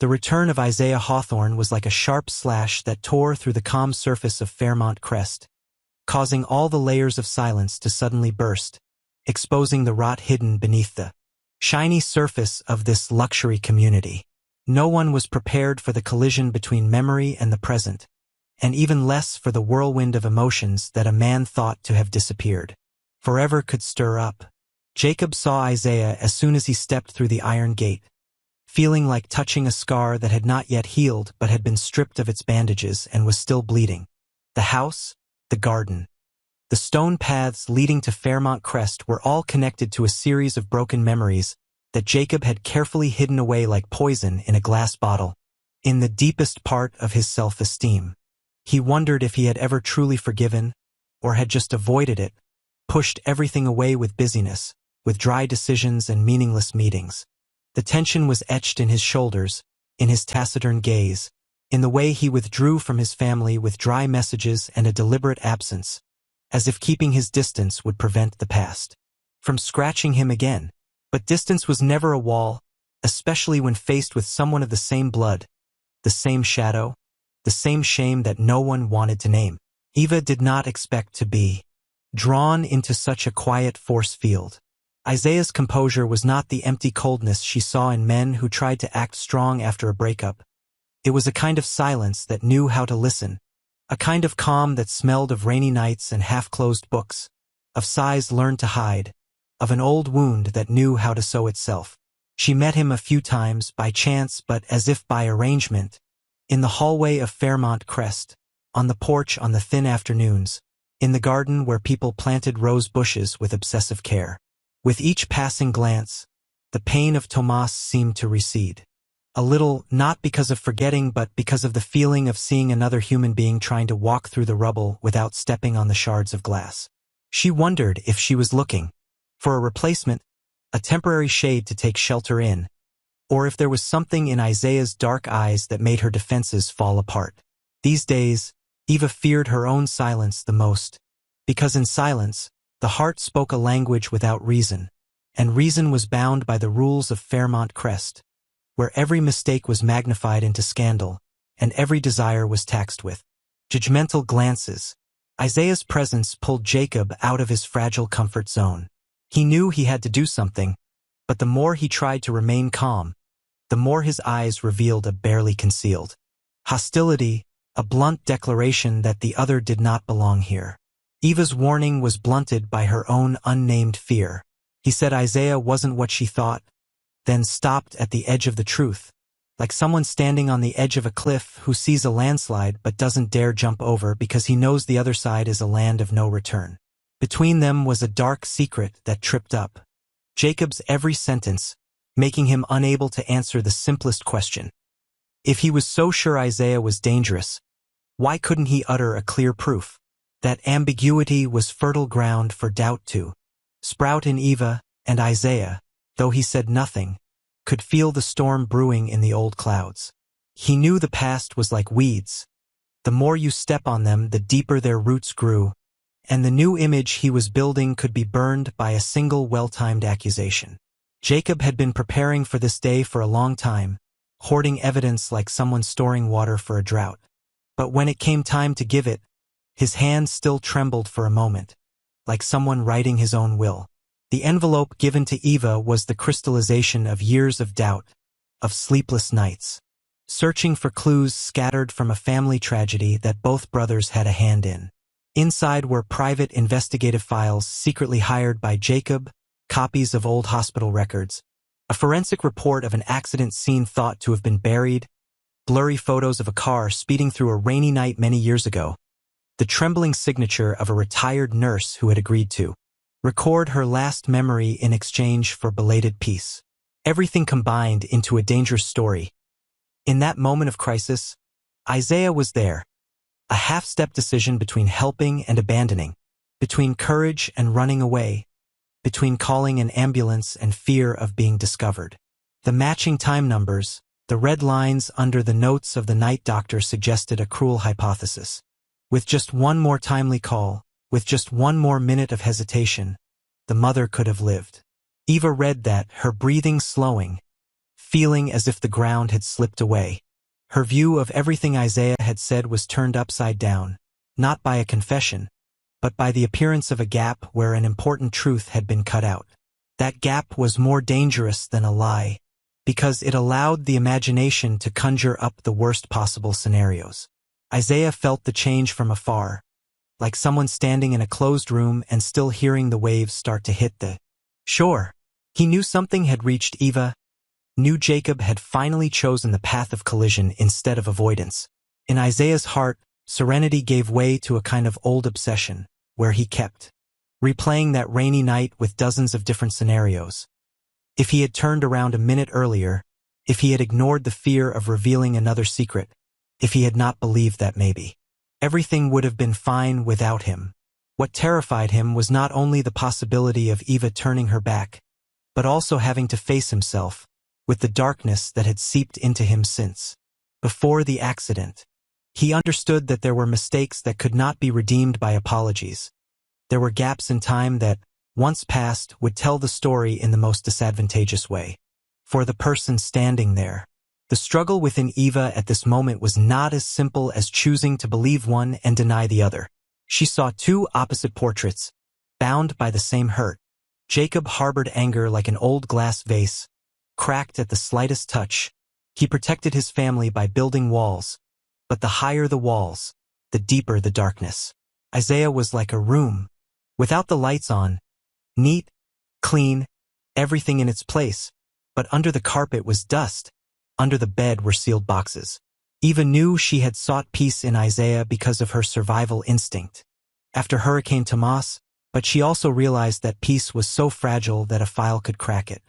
The return of Isaiah Hawthorne was like a sharp slash that tore through the calm surface of Fairmont Crest, causing all the layers of silence to suddenly burst, exposing the rot hidden beneath the shiny surface of this luxury community. No one was prepared for the collision between memory and the present, and even less for the whirlwind of emotions that a man thought to have disappeared forever could stir up. Jacob saw Isaiah as soon as he stepped through the iron gate, feeling like touching a scar that had not yet healed but had been stripped of its bandages and was still bleeding. The house, the garden, the stone paths leading to Fairmont Crest were all connected to a series of broken memories that Jacob had carefully hidden away like poison in a glass bottle, in the deepest part of his self-esteem. He wondered if he had ever truly forgiven, or had just avoided it, pushed everything away with busyness, with dry decisions and meaningless meetings. The tension was etched in his shoulders, in his taciturn gaze, in the way he withdrew from his family with dry messages and a deliberate absence, as if keeping his distance would prevent the past from scratching him again. But distance was never a wall, especially when faced with someone of the same blood, the same shadow, the same shame that no one wanted to name. Eva did not expect to be drawn into such a quiet force field. Isaiah's composure was not the empty coldness she saw in men who tried to act strong after a breakup. It was a kind of silence that knew how to listen, a kind of calm that smelled of rainy nights and half-closed books, of sighs learned to hide, of an old wound that knew how to sew itself. She met him a few times, by chance but as if by arrangement, in the hallway of Fairmont Crest, on the porch on the thin afternoons, in the garden where people planted rose bushes with obsessive care. With each passing glance, the pain of Tomas seemed to recede. A little, not because of forgetting but because of the feeling of seeing another human being trying to walk through the rubble without stepping on the shards of glass. She wondered if she was looking for a replacement, a temporary shade to take shelter in, or if there was something in Isaiah's dark eyes that made her defenses fall apart. These days, Eva feared her own silence the most, because in silence, the heart spoke a language without reason, and reason was bound by the rules of Fairmont Crest, where every mistake was magnified into scandal, and every desire was taxed with judgmental glances. Isaiah's presence pulled Jacob out of his fragile comfort zone. He knew he had to do something, but the more he tried to remain calm, the more his eyes revealed a barely concealed hostility, a blunt declaration that the other did not belong here. Eva's warning was blunted by her own unnamed fear. He said Isaiah wasn't what she thought, then stopped at the edge of the truth, like someone standing on the edge of a cliff who sees a landslide but doesn't dare jump over because he knows the other side is a land of no return. Between them was a dark secret that tripped up Jacob's every sentence, making him unable to answer the simplest question. If he was so sure Isaiah was dangerous, why couldn't he utter a clear proof? That ambiguity was fertile ground for doubt to sprout in Eva, and Isaiah, though he said nothing, could feel the storm brewing in the old clouds. He knew the past was like weeds. The more you step on them, the deeper their roots grew, and the new image he was building could be burned by a single well-timed accusation. Jacob had been preparing for this day for a long time, hoarding evidence like someone storing water for a drought. But when it came time to give it, his hand still trembled for a moment, like someone writing his own will. The envelope given to Eva was the crystallization of years of doubt, of sleepless nights, searching for clues scattered from a family tragedy that both brothers had a hand in. Inside were private investigative files secretly hired by Jacob, copies of old hospital records, a forensic report of an accident scene thought to have been buried, blurry photos of a car speeding through a rainy night many years ago, the trembling signature of a retired nurse who had agreed to record her last memory in exchange for belated peace. Everything combined into a dangerous story. In that moment of crisis, Isaiah was there, a half-step decision between helping and abandoning, between courage and running away, between calling an ambulance and fear of being discovered. The matching time numbers, the red lines under the notes of the night doctor suggested a cruel hypothesis. With just one more timely call, with just one more minute of hesitation, the mother could have lived. Eva read that, her breathing slowing, feeling as if the ground had slipped away. Her view of everything Isaiah had said was turned upside down, not by a confession, but by the appearance of a gap where an important truth had been cut out. That gap was more dangerous than a lie, because it allowed the imagination to conjure up the worst possible scenarios. Isaiah felt the change from afar, like someone standing in a closed room and still hearing the waves start to hit the shore. He knew something had reached Eva, knew Jacob had finally chosen the path of collision instead of avoidance. In Isaiah's heart, serenity gave way to a kind of old obsession, where he kept replaying that rainy night with dozens of different scenarios. If he had turned around a minute earlier, if he had ignored the fear of revealing another secret, if he had not believed that maybe everything would have been fine without him. What terrified him was not only the possibility of Eva turning her back, but also having to face himself with the darkness that had seeped into him since before the accident. He understood that there were mistakes that could not be redeemed by apologies. There were gaps in time that, once passed, would tell the story in the most disadvantageous way. For the person standing there, the struggle within Eva at this moment was not as simple as choosing to believe one and deny the other. She saw two opposite portraits, bound by the same hurt. Jacob harbored anger like an old glass vase, cracked at the slightest touch. He protected his family by building walls, but the higher the walls, the deeper the darkness. Isaiah was like a room, without the lights on, neat, clean, everything in its place, but under the carpet was dust, under the bed were sealed boxes. Eva knew she had sought peace in Isaiah because of her survival instinct after Hurricane Tomas, but she also realized that peace was so fragile that a file could crack it.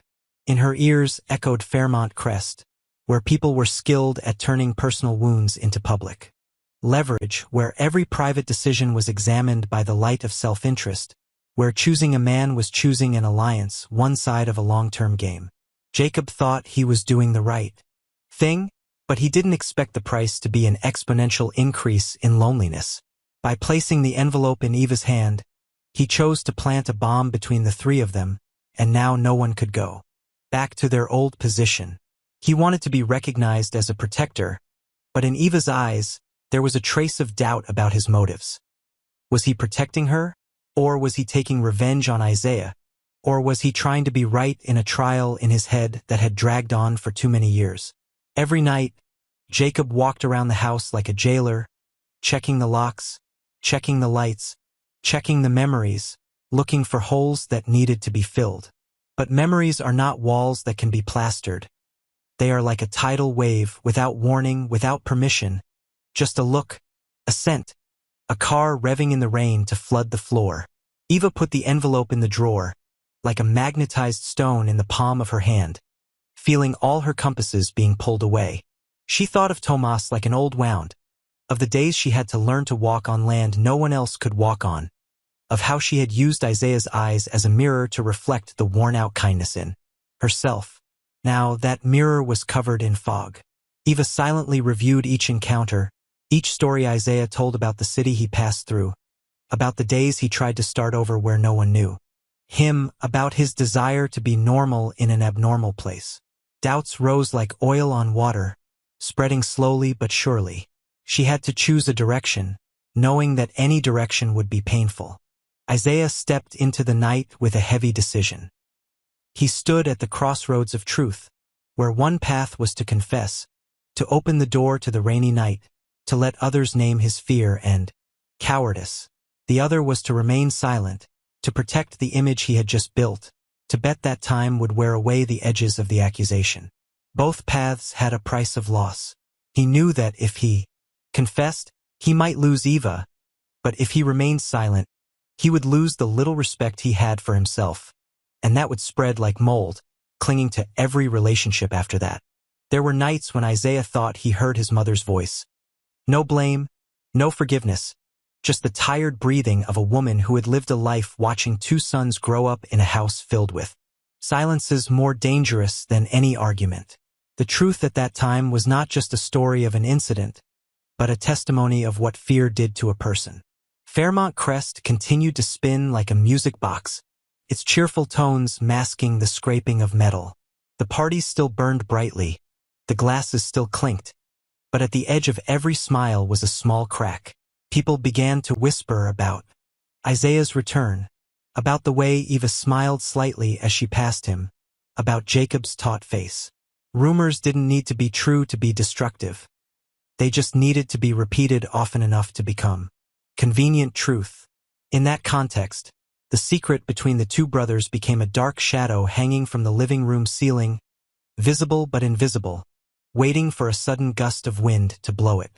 In her ears echoed Fairmont Crest, where people were skilled at turning personal wounds into public leverage, where every private decision was examined by the light of self-interest, where choosing a man was choosing an alliance, one side of a long-term game. Jacob thought he was doing the right thing, but he didn't expect the price to be an exponential increase in loneliness. By placing the envelope in Eva's hand, he chose to plant a bomb between the three of them, and now no one could go back to their old position. He wanted to be recognized as a protector, but in Eva's eyes, there was a trace of doubt about his motives. Was he protecting her? Or was he taking revenge on Isaiah? Or was he trying to be right in a trial in his head that had dragged on for too many years? Every night, Jacob walked around the house like a jailer, checking the locks, checking the lights, checking the memories, looking for holes that needed to be filled. But memories are not walls that can be plastered. They are like a tidal wave, without warning, without permission. Just a look, a scent, a car revving in the rain to flood the floor. Eva put the envelope in the drawer, like a magnetized stone in the palm of her hand, feeling all her compasses being pulled away. She thought of Tomas like an old wound, of the days she had to learn to walk on land no one else could walk on, of how she had used Isaiah's eyes as a mirror to reflect the worn-out kindness in herself. Now that mirror was covered in fog. Eva silently reviewed each encounter, each story Isaiah told about the city he passed through, about the days he tried to start over where no one knew him, about his desire to be normal in an abnormal place. Doubts rose like oil on water, spreading slowly but surely. She had to choose a direction, knowing that any direction would be painful. Isaiah stepped into the night with a heavy decision. He stood at the crossroads of truth, where one path was to confess, to open the door to the rainy night, to let others name his fear and cowardice. The other was to remain silent, to protect the image he had just built, to bet that time would wear away the edges of the accusation. Both paths had a price of loss. He knew that if he confessed, he might lose Eva, but if he remained silent, he would lose the little respect he had for himself, and that would spread like mold, clinging to every relationship after that. There were nights when Isaiah thought he heard his mother's voice. No blame, no forgiveness, just the tired breathing of a woman who had lived a life watching two sons grow up in a house filled with silences more dangerous than any argument. The truth at that time was not just a story of an incident, but a testimony of what fear did to a person. Fairmont Crest continued to spin like a music box, its cheerful tones masking the scraping of metal. The parties still burned brightly, the glasses still clinked, but at the edge of every smile was a small crack. People began to whisper about Isaiah's return, about the way Eva smiled slightly as she passed him, about Jacob's taut face. Rumors didn't need to be true to be destructive. They just needed to be repeated often enough to become convenient truth. In that context, the secret between the two brothers became a dark shadow hanging from the living room ceiling, visible but invisible, waiting for a sudden gust of wind to blow it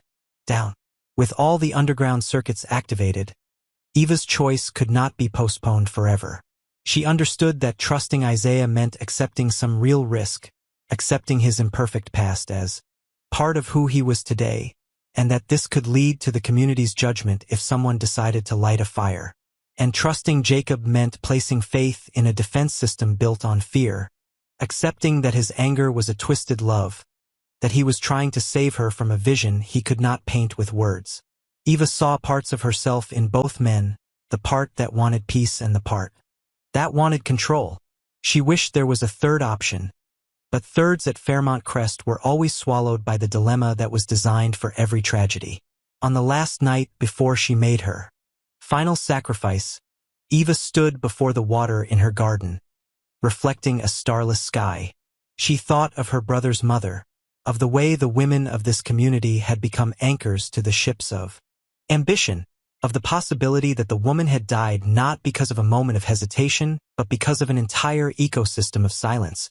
down. With all the underground circuits activated, Eva's choice could not be postponed forever. She understood that trusting Isaiah meant accepting some real risk, accepting his imperfect past as part of who he was today, and that this could lead to the community's judgment if someone decided to light a fire. And trusting Jacob meant placing faith in a defense system built on fear, accepting that his anger was a twisted love, that he was trying to save her from a vision he could not paint with words. Eva saw parts of herself in both men, the part that wanted peace and the part that wanted control. She wished there was a third option, but thirds at Fairmont Crest were always swallowed by the dilemma that was designed for every tragedy. On the last night before she made her final sacrifice, Eva stood before the water in her garden, reflecting a starless sky. She thought of her brother's mother, of the way the women of this community had become anchors to the ships of ambition, of the possibility that the woman had died not because of a moment of hesitation, but because of an entire ecosystem of silence,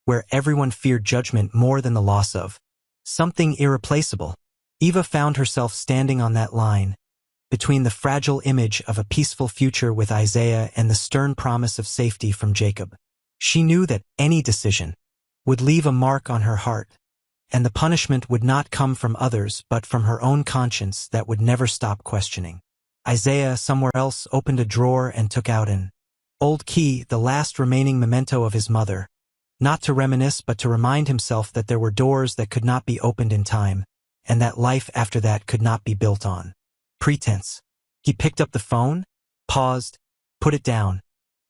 where everyone feared judgment more than the loss of something irreplaceable. Eva found herself standing on that line, between the fragile image of a peaceful future with Isaiah and the stern promise of safety from Jacob. She knew that any decision would leave a mark on her heart, and the punishment would not come from others but from her own conscience that would never stop questioning. Isaiah, somewhere else, opened a drawer and took out an old key, the last remaining memento of his mother, not to reminisce but to remind himself that there were doors that could not be opened in time, and that life after that could not be built on pretense. He picked up the phone, paused, put it down,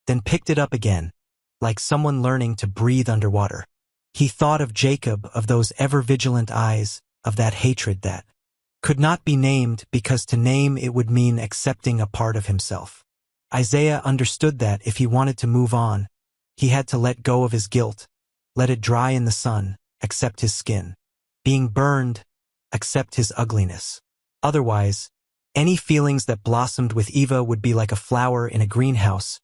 then picked it up again, like someone learning to breathe underwater. He thought of Jacob, of those ever-vigilant eyes, of that hatred that could not be named because to name it would mean accepting a part of himself. Isaiah understood that if he wanted to move on, he had to let go of his guilt, let it dry in the sun, accept his skin being burned, accept his ugliness. Otherwise, any feelings that blossomed with Eva would be like a flower in a greenhouse,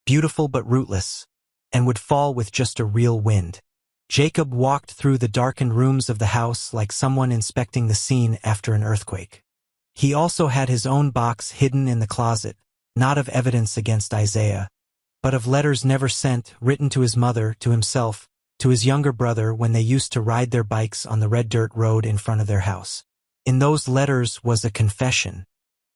beautiful but rootless, and would fall with just a real wind. Jacob walked through the darkened rooms of the house like someone inspecting the scene after an earthquake. He also had his own box hidden in the closet, not of evidence against Isaiah, but of letters never sent, written to his mother, to himself, to his younger brother when they used to ride their bikes on the red dirt road in front of their house. In those letters was a confession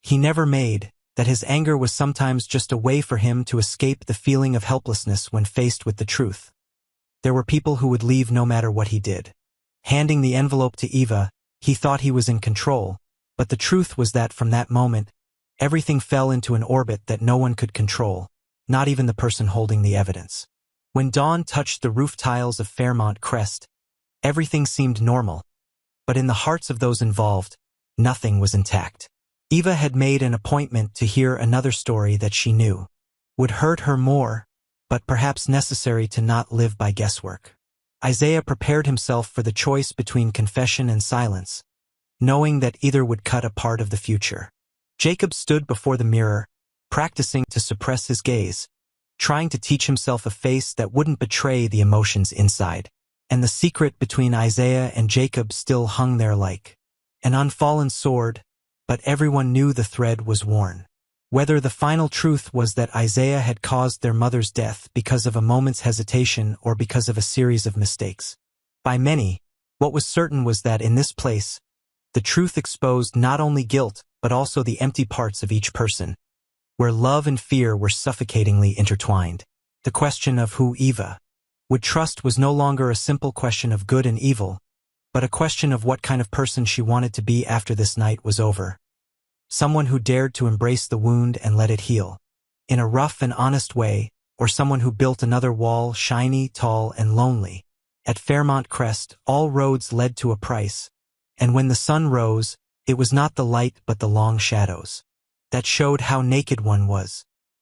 he never made, that his anger was sometimes just a way for him to escape the feeling of helplessness when faced with the truth. There were people who would leave no matter what he did. Handing the envelope to Eva, he thought he was in control, but the truth was that from that moment, everything fell into an orbit that no one could control, not even the person holding the evidence. When dawn touched the roof tiles of Fairmont Crest, everything seemed normal, but in the hearts of those involved, nothing was intact. Eva had made an appointment to hear another story that she knew would hurt her more, but perhaps necessary to not live by guesswork. Isaiah prepared himself for the choice between confession and silence, knowing that either would cut a part of the future. Jacob stood before the mirror, practicing to suppress his gaze, trying to teach himself a face that wouldn't betray the emotions inside. And the secret between Isaiah and Jacob still hung there like an unfallen sword, but everyone knew the thread was worn. Whether the final truth was that Isaiah had caused their mother's death because of a moment's hesitation or because of a series of mistakes. By many, what was certain was that in this place, the truth exposed not only guilt but also the empty parts of each person, where love and fear were suffocatingly intertwined. The question of who Eva would trust was no longer a simple question of good and evil, but a question of what kind of person she wanted to be after this night was over. Someone who dared to embrace the wound and let it heal, in a rough and honest way, or someone who built another wall, shiny, tall, and lonely, At Fairmont Crest, all roads led to a price, and when the sun rose, it was not the light but the long shadows that showed how naked one was.